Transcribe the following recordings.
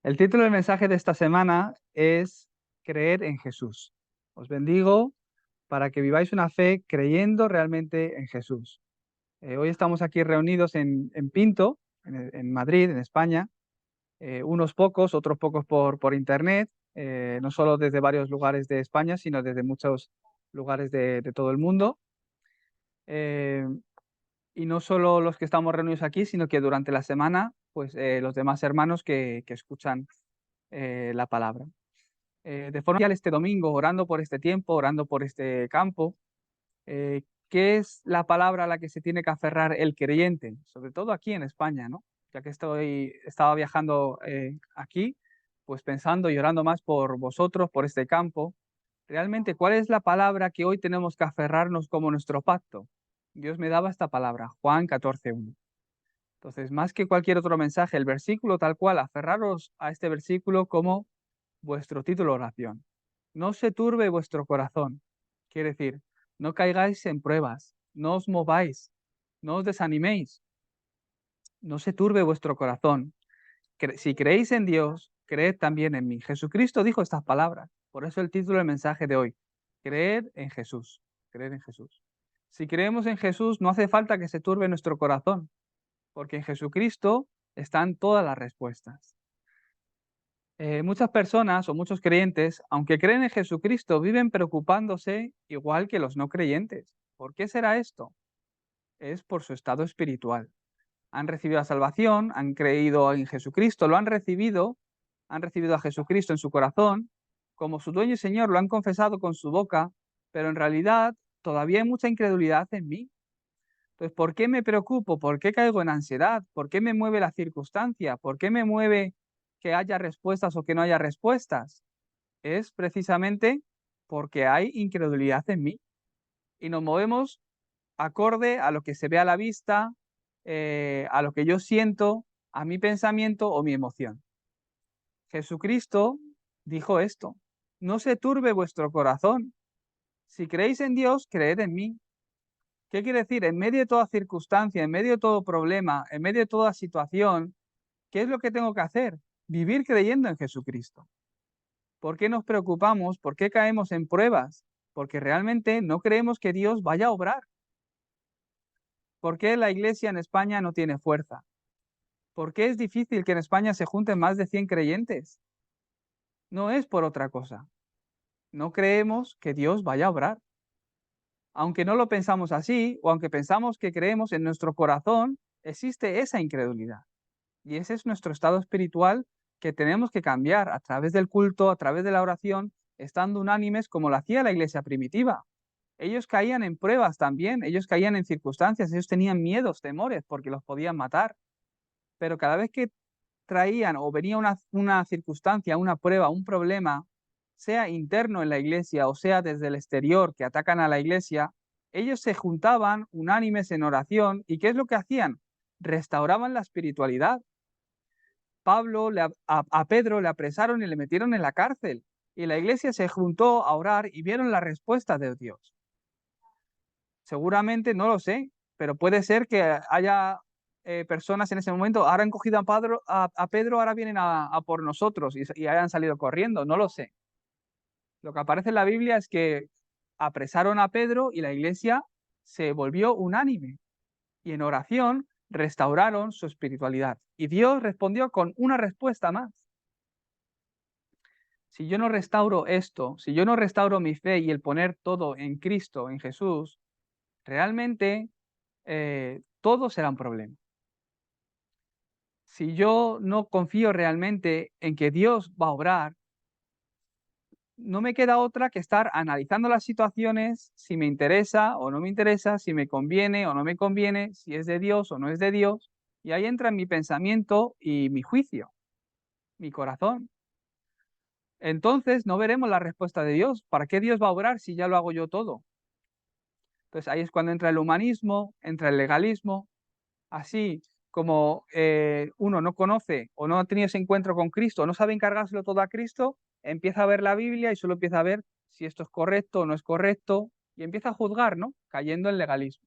El título del mensaje de esta semana es Creer en Jesús. Os bendigo para que viváis una fe creyendo realmente en Jesús. Hoy estamos aquí reunidos en Pinto, en Madrid, en España, unos pocos, otros pocos por internet, no solo desde varios lugares de España, sino desde muchos lugares de todo el mundo. Eh, y no solo los que estamos reunidos aquí, sino que durante la semana, pues los demás hermanos que escuchan la palabra. De forma especial este domingo, orando por este tiempo, orando por este campo, ¿qué es la palabra a la que se tiene que aferrar el creyente? Sobre todo aquí en España, ¿no? Ya que estaba viajando aquí, pues pensando y orando más por vosotros, por este campo. Realmente, ¿cuál es la palabra que hoy tenemos que aferrarnos como nuestro pacto? Dios me daba esta palabra, Juan 14:1. Entonces, más que cualquier otro mensaje, el versículo tal cual, aferraros a este versículo como vuestro título de oración. No se turbe vuestro corazón. Quiere decir, no caigáis en pruebas, no os mováis, no os desaniméis, no se turbe vuestro corazón. Si creéis en Dios, creed también en mí. Jesucristo dijo estas palabras. Por eso el título del mensaje de hoy, creed en Jesús, creed en Jesús. Si creemos en Jesús, no hace falta que se turbe nuestro corazón, porque en Jesucristo están todas las respuestas. Muchas personas o muchos creyentes, aunque creen en Jesucristo, viven preocupándose igual que los no creyentes. ¿Por qué será esto? Es por su estado espiritual. Han recibido la salvación, han creído en Jesucristo, han recibido a Jesucristo en su corazón, como su dueño y Señor, lo han confesado con su boca, pero en realidad todavía hay mucha incredulidad en mí. Entonces, ¿por qué me preocupo? ¿Por qué caigo en ansiedad? ¿Por qué me mueve la circunstancia? ¿Por qué me mueve que haya respuestas o que no haya respuestas? Es precisamente porque hay incredulidad en mí y nos movemos acorde a lo que se ve a la vista, a lo que yo siento, a mi pensamiento o mi emoción. Jesucristo dijo esto, no se turbe vuestro corazón. Si creéis en Dios, creed en mí. ¿Qué quiere decir? En medio de toda circunstancia, en medio de todo problema, en medio de toda situación, ¿qué es lo que tengo que hacer? Vivir creyendo en Jesucristo. ¿Por qué nos preocupamos? ¿Por qué caemos en pruebas? Porque realmente no creemos que Dios vaya a obrar. ¿Por qué la iglesia en España no tiene fuerza? ¿Por qué es difícil que en España se junten más de 100 creyentes? No es por otra cosa. No creemos que Dios vaya a obrar. Aunque no lo pensamos así, o aunque pensamos que creemos en nuestro corazón, existe esa incredulidad. Y ese es nuestro estado espiritual que tenemos que cambiar a través del culto, a través de la oración, estando unánimes como lo hacía la iglesia primitiva. Ellos caían en pruebas también, ellos caían en circunstancias, ellos tenían miedos, temores, porque los podían matar. Pero cada vez que traían o venía una circunstancia, una prueba, un problema, sea interno en la iglesia o sea desde el exterior que atacan a la iglesia, ellos se juntaban unánimes en oración y ¿qué es lo que hacían? Restauraban la espiritualidad. A Pedro le apresaron y le metieron en la cárcel y la iglesia se juntó a orar y vieron la respuesta de Dios. Seguramente, no lo sé, pero puede ser que haya personas en ese momento, ahora han cogido a Pedro, ahora vienen a por nosotros y hayan salido corriendo, no lo sé. Lo que aparece en la Biblia es que apresaron a Pedro y la iglesia se volvió unánime y en oración restauraron su espiritualidad. Y Dios respondió con una respuesta más. Si yo no restauro esto, si yo no restauro mi fe y el poner todo en Cristo, en Jesús, realmente todo será un problema. Si yo no confío realmente en que Dios va a obrar, no me queda otra que estar analizando las situaciones, si me interesa o no me interesa, si me conviene o no me conviene, si es de Dios o no es de Dios, y ahí entra mi pensamiento y mi juicio, mi corazón. Entonces no veremos la respuesta de Dios. ¿Para qué Dios va a obrar si ya lo hago yo todo? Entonces ahí es cuando entra el humanismo, entra el legalismo. Así como uno no conoce o no ha tenido ese encuentro con Cristo, no sabe encargárselo todo a Cristo, empieza a ver la Biblia y solo empieza a ver si esto es correcto o no es correcto y empieza a juzgar, ¿no? Cayendo en legalismo.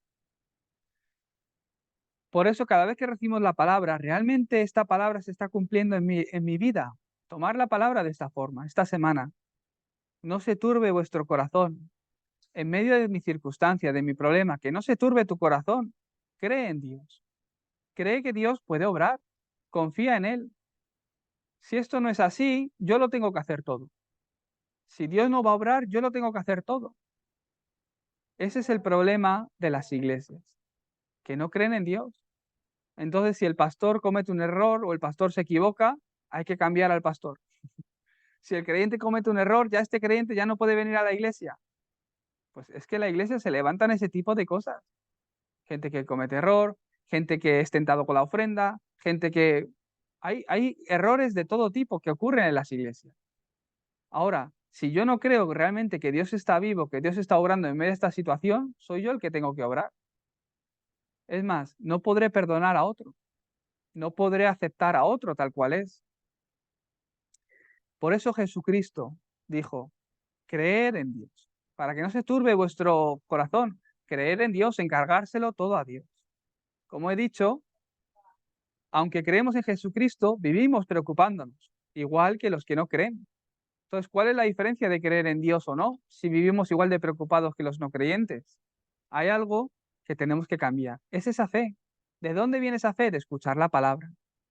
Por eso cada vez que recibimos la palabra, realmente esta palabra se está cumpliendo en mi vida. tomar la palabra de esta forma, esta semana. No se turbe vuestro corazón. En medio de mi circunstancia, de mi problema, que no se turbe tu corazón. Cree en Dios. Cree que Dios puede obrar. Confía en Él. Si esto no es así, yo lo tengo que hacer todo. Si Dios no va a obrar, yo lo tengo que hacer todo. Ese es el problema de las iglesias, que no creen en Dios. Entonces, si el pastor comete un error o el pastor se equivoca, hay que cambiar al pastor. Si el creyente comete un error, ya este creyente ya no puede venir a la iglesia. Pues es que la iglesia se levantan ese tipo de cosas. Gente que comete error, gente que es tentado con la ofrenda, gente que... Hay errores de todo tipo que ocurren en las iglesias. Ahora, si yo no creo realmente que Dios está vivo, que Dios está obrando en medio de esta situación, soy yo el que tengo que obrar. Es más, no podré perdonar a otro, no podré aceptar a otro tal cual es. Por eso Jesucristo dijo, creer en Dios, para que no se turbe vuestro corazón, creer en Dios, encargárselo todo a Dios. Como he dicho, aunque creemos en Jesucristo, vivimos preocupándonos, igual que los que no creen. Entonces, ¿cuál es la diferencia de creer en Dios o no si vivimos igual de preocupados que los no creyentes? Hay algo que tenemos que cambiar. Es esa fe. ¿De dónde viene esa fe? De escuchar la palabra.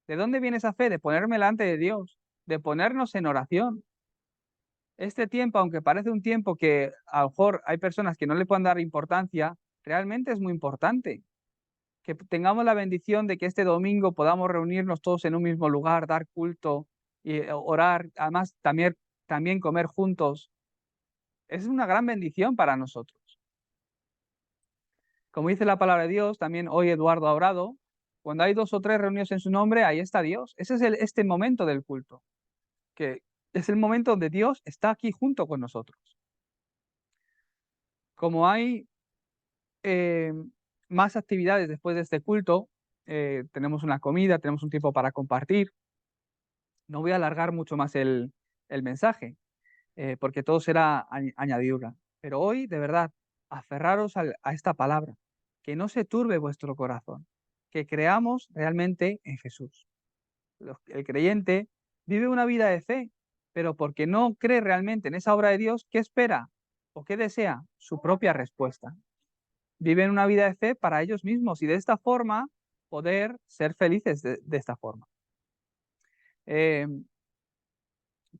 ¿De dónde viene esa fe? De ponerme delante de Dios, de ponernos en oración. Este tiempo, aunque parece un tiempo que a lo mejor hay personas que no le pueden dar importancia, realmente es muy importante. Que tengamos la bendición de que este domingo podamos reunirnos todos en un mismo lugar, dar culto y orar, además también comer juntos. Es una gran bendición para nosotros. Como dice la palabra de Dios, también hoy Eduardo ha orado, cuando hay 2 o 3 reunidos en su nombre, ahí está Dios. Ese es este momento del culto, que es el momento donde Dios está aquí junto con nosotros. Como hay eh, más actividades después de este culto, tenemos una comida, tenemos un tiempo para compartir. No voy a alargar mucho más el mensaje, porque todo será añadidura. Pero hoy, de verdad, aferraros a esta palabra, que no se turbe vuestro corazón, que creamos realmente en Jesús. El creyente vive una vida de fe, pero porque no cree realmente en esa obra de Dios, ¿qué espera o qué desea? Su propia respuesta. Viven una vida de fe para ellos mismos y de esta forma poder ser felices de esta forma. Eh,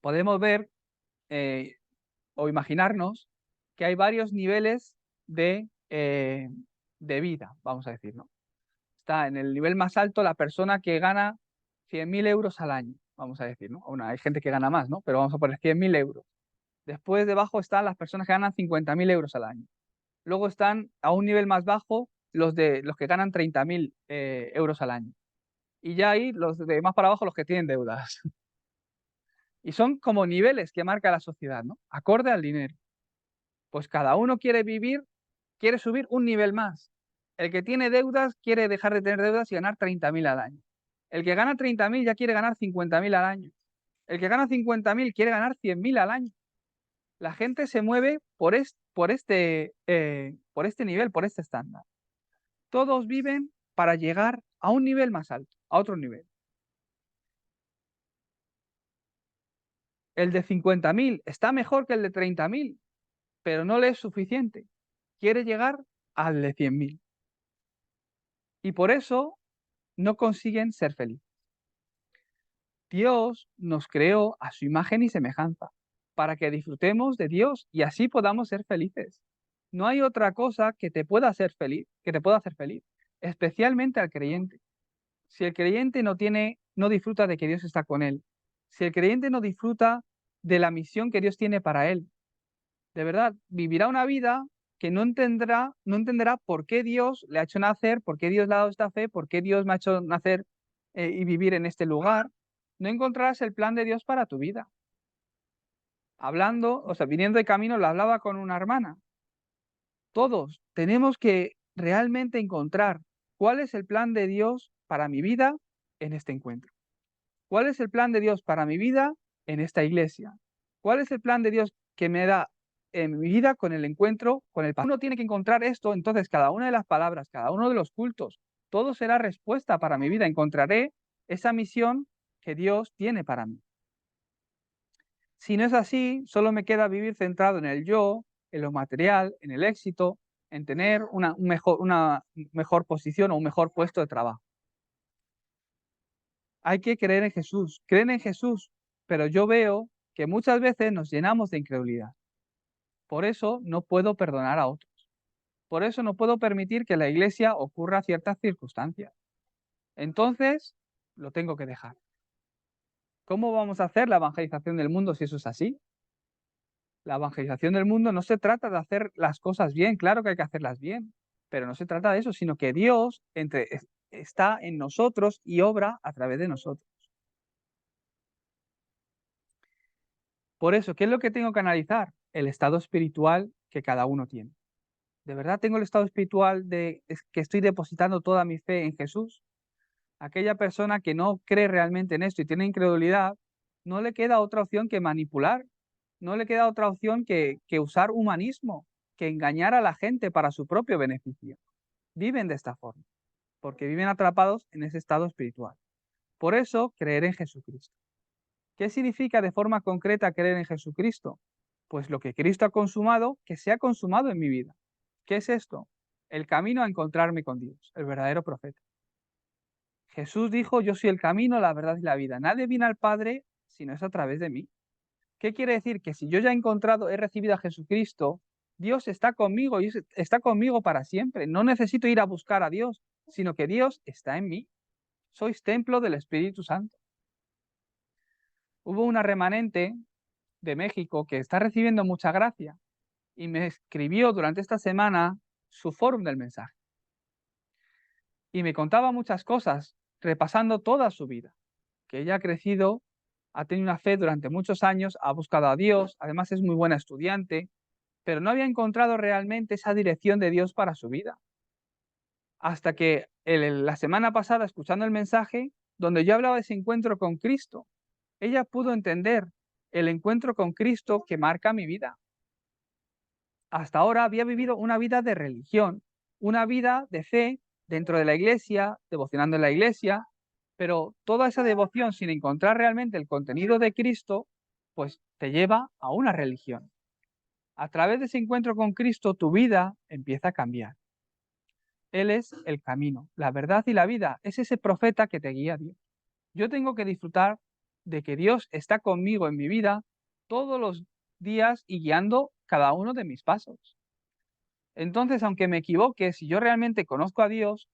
Podemos ver eh, o imaginarnos que hay varios niveles de vida, vamos a decir, ¿no? Está en el nivel más alto la persona que gana 100.000 euros al año, vamos a decir, ¿no? Bueno, hay gente que gana más, ¿no? Pero vamos a poner 100.000 euros. Después debajo están las personas que ganan 50.000 euros al año. Luego están a un nivel más bajo los que ganan 30.000 euros al año. Y ya ahí los de más para abajo los que tienen deudas. Y son como niveles que marca la sociedad, ¿no? Acorde al dinero. Pues cada uno quiere vivir, quiere subir un nivel más. El que tiene deudas quiere dejar de tener deudas y ganar 30.000 al año. El que gana 30.000 ya quiere ganar 50.000 al año. El que gana 50.000 quiere ganar 100.000 al año. La gente se mueve por este nivel, por este estándar. Todos viven para llegar a un nivel más alto, a otro nivel. El de 50.000 está mejor que el de 30.000, pero no le es suficiente. Quiere llegar al de 100.000. Y por eso no consiguen ser felices. Dios nos creó a su imagen y semejanza para que disfrutemos de Dios y así podamos ser felices. No hay otra cosa que te pueda hacer feliz, especialmente al creyente. Si el creyente no disfruta de que Dios está con él, si el creyente no disfruta de la misión que Dios tiene para él, de verdad, vivirá una vida que no entenderá por qué Dios le ha hecho nacer, por qué Dios le ha dado esta fe, por qué Dios me ha hecho nacer y vivir en este lugar. No encontrarás el plan de Dios para tu vida. Hablando, o sea, viniendo de camino, lo hablaba con una hermana. Todos tenemos que realmente encontrar cuál es el plan de Dios para mi vida en este encuentro. ¿Cuál es el plan de Dios para mi vida en esta iglesia? ¿Cuál es el plan de Dios que me da en mi vida con el encuentro con el Padre? Uno tiene que encontrar esto, entonces cada una de las palabras, cada uno de los cultos, todo será respuesta para mi vida. Encontraré esa misión que Dios tiene para mí. Si no es así, solo me queda vivir centrado en el yo, en lo material, en el éxito, en tener una mejor posición o un mejor puesto de trabajo. Hay que creer en Jesús, creen en Jesús, pero yo veo que muchas veces nos llenamos de incredulidad. Por eso no puedo perdonar a otros. Por eso no puedo permitir que en la iglesia ocurra ciertas circunstancias. Entonces, lo tengo que dejar. ¿Cómo vamos a hacer la evangelización del mundo si eso es así? La evangelización del mundo no se trata de hacer las cosas bien, claro que hay que hacerlas bien, pero no se trata de eso, sino que Dios está en nosotros y obra a través de nosotros. Por eso, ¿qué es lo que tengo que analizar? El estado espiritual que cada uno tiene. ¿De verdad tengo el estado espiritual que estoy depositando toda mi fe en Jesús? Aquella persona que no cree realmente en esto y tiene incredulidad, no le queda otra opción que manipular, no le queda otra opción que usar humanismo, que engañar a la gente para su propio beneficio. Viven de esta forma, porque viven atrapados en ese estado espiritual. Por eso, creer en Jesucristo. ¿Qué significa de forma concreta creer en Jesucristo? Pues lo que Cristo ha consumado, que se ha consumado en mi vida. ¿Qué es esto? El camino a encontrarme con Dios, el verdadero profeta. Jesús dijo, yo soy el camino, la verdad y la vida. Nadie viene al Padre si no es a través de mí. ¿Qué quiere decir? Que si yo ya he encontrado, he recibido a Jesucristo, Dios está conmigo y está conmigo para siempre. No necesito ir a buscar a Dios, sino que Dios está en mí. Sois templo del Espíritu Santo. Hubo una remanente de México que está recibiendo mucha gracia y me escribió durante esta semana su fórum del mensaje. Y me contaba muchas cosas, repasando toda su vida, que ella ha crecido, ha tenido una fe durante muchos años, ha buscado a Dios, además es muy buena estudiante, pero no había encontrado realmente esa dirección de Dios para su vida. Hasta que la semana pasada, escuchando el mensaje, donde yo hablaba de ese encuentro con Cristo, ella pudo entender el encuentro con Cristo que marca mi vida. Hasta ahora había vivido una vida de religión, una vida de fe dentro de la iglesia, devocionando en la iglesia, pero toda esa devoción sin encontrar realmente el contenido de Cristo, pues te lleva a una religión. A través de ese encuentro con Cristo, tu vida empieza a cambiar. Él es el camino, la verdad y la vida. Es ese profeta que te guía a Dios. Yo tengo que disfrutar de que Dios está conmigo en mi vida todos los días y guiando cada uno de mis pasos. Entonces, aunque me equivoque, si yo realmente conozco a Dios,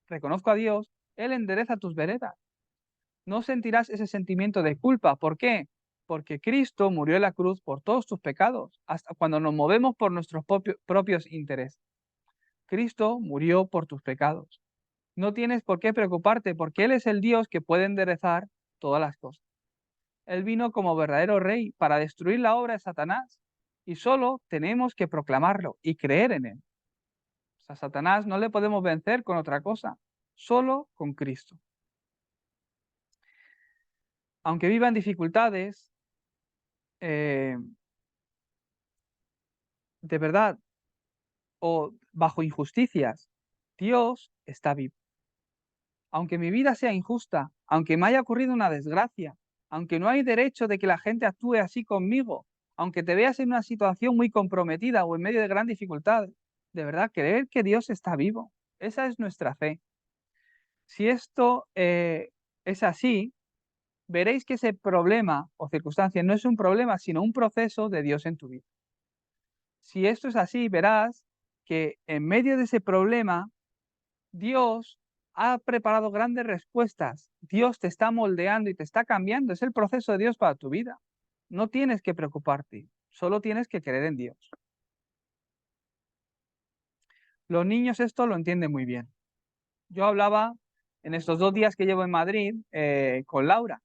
reconozco a Dios, Él endereza tus veredas. No sentirás ese sentimiento de culpa. ¿Por qué? Porque Cristo murió en la cruz por todos tus pecados, hasta cuando nos movemos por nuestros propios intereses. Cristo murió por tus pecados. No tienes por qué preocuparte, porque Él es el Dios que puede enderezar todas las cosas. Él vino como verdadero rey para destruir la obra de Satanás, y solo tenemos que proclamarlo y creer en Él. A Satanás no le podemos vencer con otra cosa, solo con Cristo. Aunque vivan dificultades, eh, de verdad, o bajo injusticias, Dios está vivo. Aunque mi vida sea injusta, aunque me haya ocurrido una desgracia, aunque no hay derecho de que la gente actúe así conmigo, aunque te veas en una situación muy comprometida o en medio de gran dificultad, de verdad, creer que Dios está vivo. Esa es nuestra fe. Si esto es así, veréis que ese problema o circunstancia no es un problema, sino un proceso de Dios en tu vida. Si esto es así, verás que en medio de ese problema, Dios ha preparado grandes respuestas. Dios te está moldeando y te está cambiando. Es el proceso de Dios para tu vida. No tienes que preocuparte, solo tienes que creer en Dios. Los niños esto lo entienden muy bien. Yo hablaba en estos 2 días que llevo en Madrid con Laura,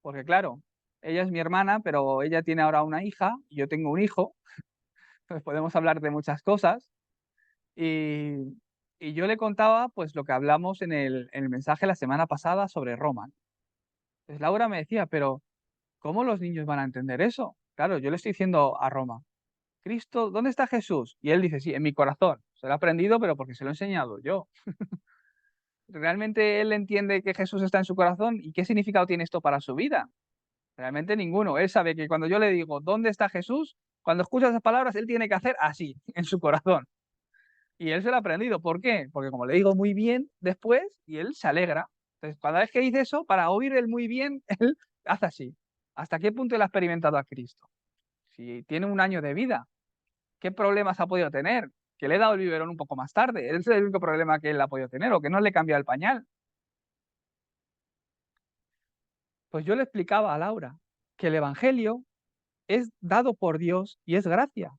porque claro, ella es mi hermana, pero ella tiene ahora una hija y yo tengo un hijo, entonces podemos hablar de muchas cosas. Y, y yo le contaba pues lo que hablamos en el mensaje la semana pasada sobre Roma. Entonces Laura me decía, pero ¿cómo los niños van a entender eso? Claro, yo le estoy diciendo a Roma, Cristo, ¿dónde está Jesús? Y él dice, sí, en mi corazón. Se lo ha aprendido, pero porque se lo he enseñado yo. ¿Realmente él entiende que Jesús está en su corazón? ¿Y qué significado tiene esto para su vida? Realmente ninguno. Él sabe que cuando yo le digo, ¿dónde está Jesús? Cuando escucha esas palabras, él tiene que hacer así, en su corazón. Y él se lo ha aprendido. ¿Por qué? Porque como le digo muy bien después, y él se alegra. Entonces, cada vez que dice eso, para oír el muy bien, él hace así. ¿Hasta qué punto él ha experimentado a Cristo? Si tiene un año de vida, ¿qué problemas ha podido tener? Que le he dado el biberón un poco más tarde. Ese es el único problema que él ha podido tener, o que no le he cambiado el pañal. Pues yo le explicaba a Laura que el Evangelio es dado por Dios y es gracia.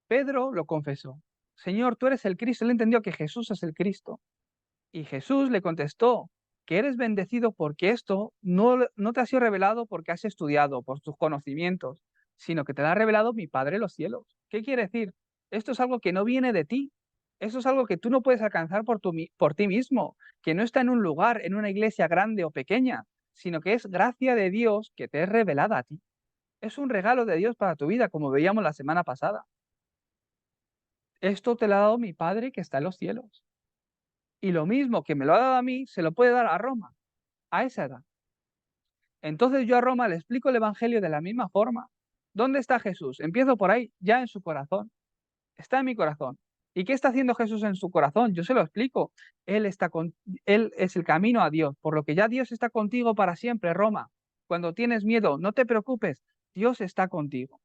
Pedro lo confesó. Señor, tú eres el Cristo. Él entendió que Jesús es el Cristo. Y Jesús le contestó que eres bendecido porque esto no te ha sido revelado porque has estudiado, por tus conocimientos, sino que te lo ha revelado mi Padre en los cielos. ¿Qué quiere decir? Esto es algo que no viene de ti. Esto es algo que tú no puedes alcanzar por ti mismo, que no está en un lugar, en una iglesia grande o pequeña, sino que es gracia de Dios que te es revelada a ti. Es un regalo de Dios para tu vida, como veíamos la semana pasada. Esto te lo ha dado mi Padre que está en los cielos. Y lo mismo que me lo ha dado a mí, se lo puede dar a Roma, a esa edad. Entonces yo a Roma le explico el Evangelio de la misma forma. ¿Dónde está Jesús? Empiezo por ahí, ya en su corazón. Está en mi corazón. ¿Y qué está haciendo Jesús en su corazón? Yo se lo explico. Él es el camino a Dios, por lo que ya Dios está contigo para siempre, Roma. Cuando tienes miedo, no te preocupes, Dios está contigo.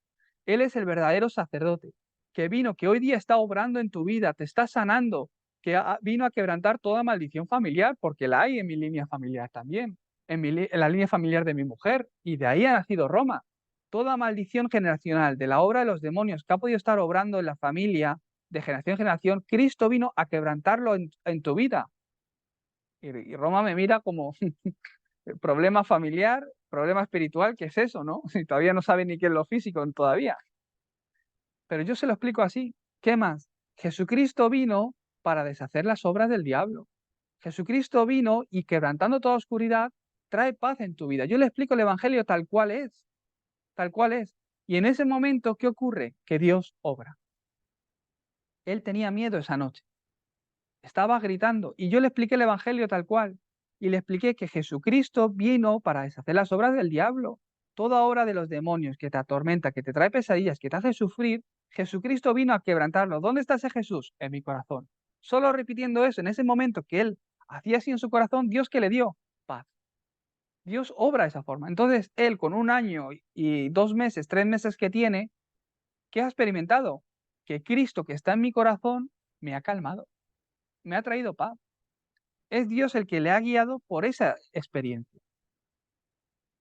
Él es el verdadero sacerdote, que vino, que hoy día está obrando en tu vida, te está sanando, que vino a quebrantar toda maldición familiar, porque la hay en mi línea familiar también, en la línea familiar de mi mujer, y de ahí ha nacido Roma. Toda maldición generacional de la obra de los demonios que ha podido estar obrando en la familia de generación en generación, Cristo vino a quebrantarlo en tu vida. Y Roma me mira como problema familiar, problema espiritual, ¿qué es eso, no? Si todavía no sabe ni qué es lo físico todavía. Pero yo se lo explico así. ¿Qué más? Jesucristo vino para deshacer las obras del diablo. Jesucristo vino y quebrantando toda oscuridad, trae paz en tu vida. Yo le explico el Evangelio tal cual es, tal cual es. Y en ese momento, ¿qué ocurre? Que Dios obra. Él tenía miedo esa noche. Estaba gritando y yo le expliqué el Evangelio tal cual. Y le expliqué que Jesucristo vino para deshacer las obras del diablo. Toda obra de los demonios que te atormenta, que te trae pesadillas, que te hace sufrir, Jesucristo vino a quebrantarlo. ¿Dónde está ese Jesús? En mi corazón. Solo repitiendo eso, en ese momento que él hacía así en su corazón, Dios que le dio paz. Dios obra de esa forma. Entonces, él con un año y 2 meses, 3 meses que tiene, ¿qué ha experimentado? Que Cristo que está en mi corazón me ha calmado, me ha traído paz. Es Dios el que le ha guiado por esa experiencia.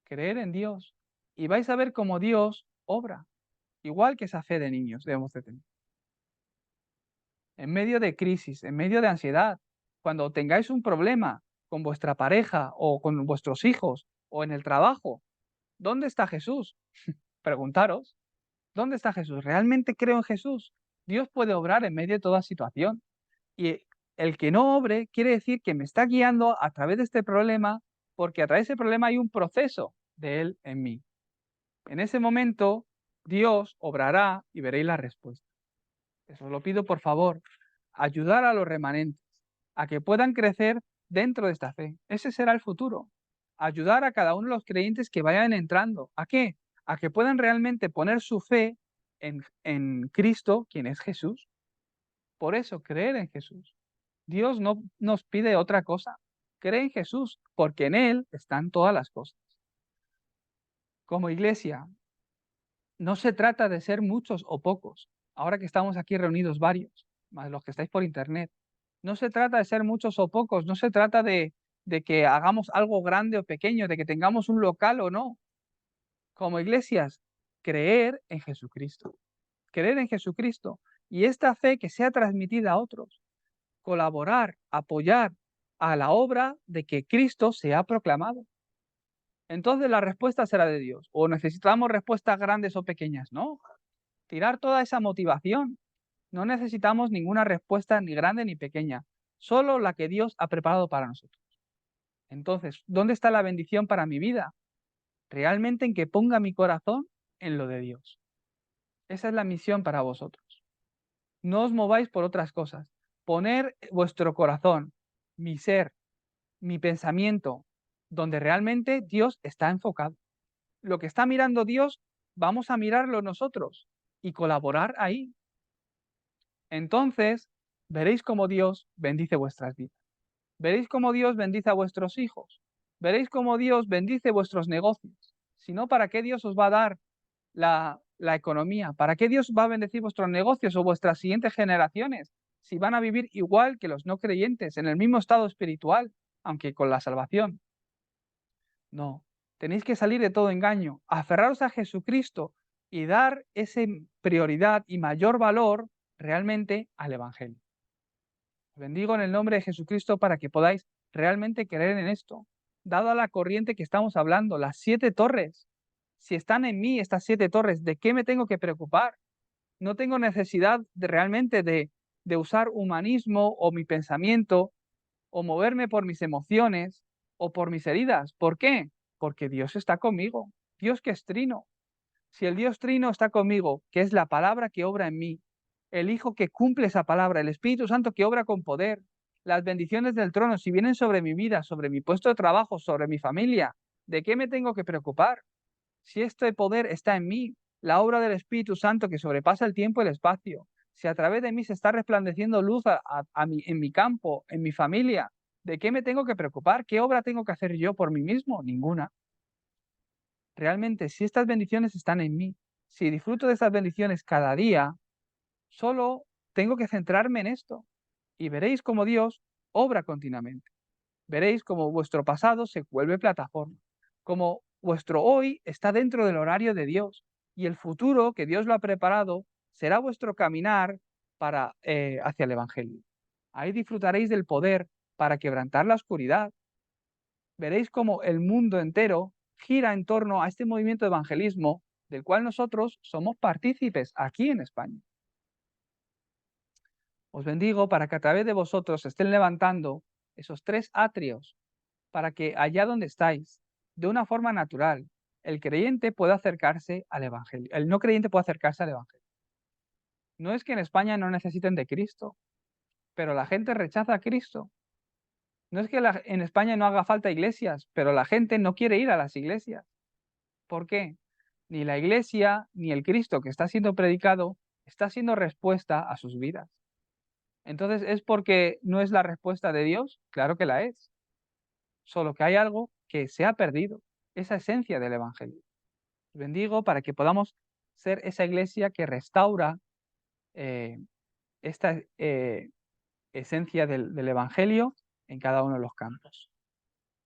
Creer en Dios. Y vais a ver cómo Dios obra, igual que esa fe de niños debemos de tener. En medio de crisis, en medio de ansiedad, cuando tengáis un problema con vuestra pareja o con vuestros hijos o en el trabajo, ¿dónde está Jesús? Preguntaros, ¿dónde está Jesús? ¿Realmente creo en Jesús? Dios puede obrar en medio de toda situación. Y el que no obre quiere decir que me está guiando a través de este problema, porque a través de ese problema hay un proceso de Él en mí. En ese momento, Dios obrará y veréis la respuesta. Eso os lo pido, por favor, ayudar a los remanentes a que puedan crecer dentro de esta fe. Ese será el futuro. Ayudar a cada uno de los creyentes que vayan entrando. ¿A qué? A que puedan realmente poner su fe en Cristo, quien es Jesús. Por eso, creer en Jesús. Dios no nos pide otra cosa. Cree en Jesús, porque en Él están todas las cosas. Como iglesia, no se trata de ser muchos o pocos. Ahora que estamos aquí reunidos varios, más los que estáis por internet, no se trata de ser muchos o pocos, no se trata de que hagamos algo grande o pequeño, de que tengamos un local o no. Como iglesias, creer en Jesucristo. Creer en Jesucristo. Y esta fe que sea transmitida a otros. Colaborar, apoyar a la obra de que Cristo se ha proclamado. Entonces la respuesta será de Dios. O necesitamos respuestas grandes o pequeñas, ¿no? Tirar toda esa motivación. No necesitamos ninguna respuesta ni grande ni pequeña, solo la que Dios ha preparado para nosotros. Entonces, ¿dónde está la bendición para mi vida? Realmente en que ponga mi corazón en lo de Dios. Esa es la misión para vosotros. No os mováis por otras cosas. Poner vuestro corazón, mi ser, mi pensamiento, donde realmente Dios está enfocado. lo que está mirando Dios, vamos a mirarlo nosotros y colaborar ahí. Entonces, veréis cómo Dios bendice vuestras vidas. Veréis cómo Dios bendice a vuestros hijos. Veréis cómo Dios bendice vuestros negocios. Si no, ¿para qué Dios os va a dar la economía? ¿Para qué Dios va a bendecir vuestros negocios o vuestras siguientes generaciones? Si van a vivir igual que los no creyentes, en el mismo estado espiritual, aunque con la salvación. No, tenéis que salir de todo engaño, aferraros a Jesucristo y dar esa prioridad y mayor valor realmente al Evangelio. Os bendigo en el nombre de Jesucristo para que podáis realmente creer en esto. Dado a la corriente que estamos hablando, las 7 torres, si están en mí estas 7 torres, ¿de qué me tengo que preocupar? No tengo necesidad realmente de usar humanismo o mi pensamiento o moverme por mis emociones o por mis heridas. ¿Por qué? Porque Dios está conmigo. Dios que es trino. Si el Dios trino está conmigo, que es la palabra que obra en mí, el Hijo que cumple esa palabra, el Espíritu Santo que obra con poder, las bendiciones del trono, si vienen sobre mi vida, sobre mi puesto de trabajo, sobre mi familia, ¿de qué me tengo que preocupar? Si este poder está en mí, la obra del Espíritu Santo que sobrepasa el tiempo y el espacio, si a través de mí se está resplandeciendo luz en mi campo, en mi familia, ¿de qué me tengo que preocupar? ¿Qué obra tengo que hacer yo por mí mismo? Ninguna. Realmente, si estas bendiciones están en mí, si disfruto de estas bendiciones cada día, solo tengo que centrarme en esto y veréis cómo Dios obra continuamente. Veréis cómo vuestro pasado se vuelve plataforma, como vuestro hoy está dentro del horario de Dios y el futuro que Dios lo ha preparado será vuestro caminar para hacia el Evangelio. Ahí disfrutaréis del poder para quebrantar la oscuridad. Veréis cómo el mundo entero gira en torno a este movimiento de evangelismo del cual nosotros somos partícipes aquí en España. Os bendigo para que a través de vosotros se estén levantando esos 3 atrios para que allá donde estáis, de una forma natural, el creyente pueda acercarse al Evangelio, el no creyente puede acercarse al Evangelio. No es que en España no necesiten de Cristo, pero la gente rechaza a Cristo. No es que en España no haga falta iglesias, pero la gente no quiere ir a las iglesias. ¿Por qué? Ni la iglesia ni el Cristo que está siendo predicado está siendo respuesta a sus vidas. Entonces, ¿es porque no es la respuesta de Dios? Claro que la es. Solo que hay algo que se ha perdido, esa esencia del Evangelio. Bendigo para que podamos ser esa iglesia que restaura eh, esta esencia del Evangelio en cada uno de los campos.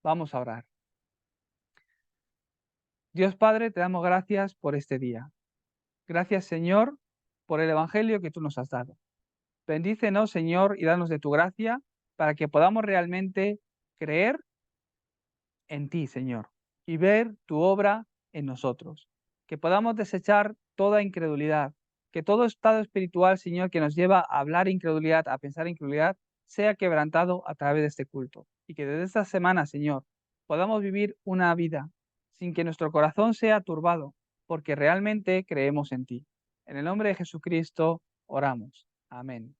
Vamos a orar. Dios Padre, te damos gracias por este día. Gracias, Señor, por el Evangelio que tú nos has dado. Bendícenos, Señor, y danos de tu gracia para que podamos realmente creer en ti, Señor, y ver tu obra en nosotros. Que podamos desechar toda incredulidad, que todo estado espiritual, Señor, que nos lleva a hablar incredulidad, a pensar incredulidad, sea quebrantado a través de este culto. Y que desde esta semana, Señor, podamos vivir una vida sin que nuestro corazón sea turbado, porque realmente creemos en ti. En el nombre de Jesucristo oramos. Amén.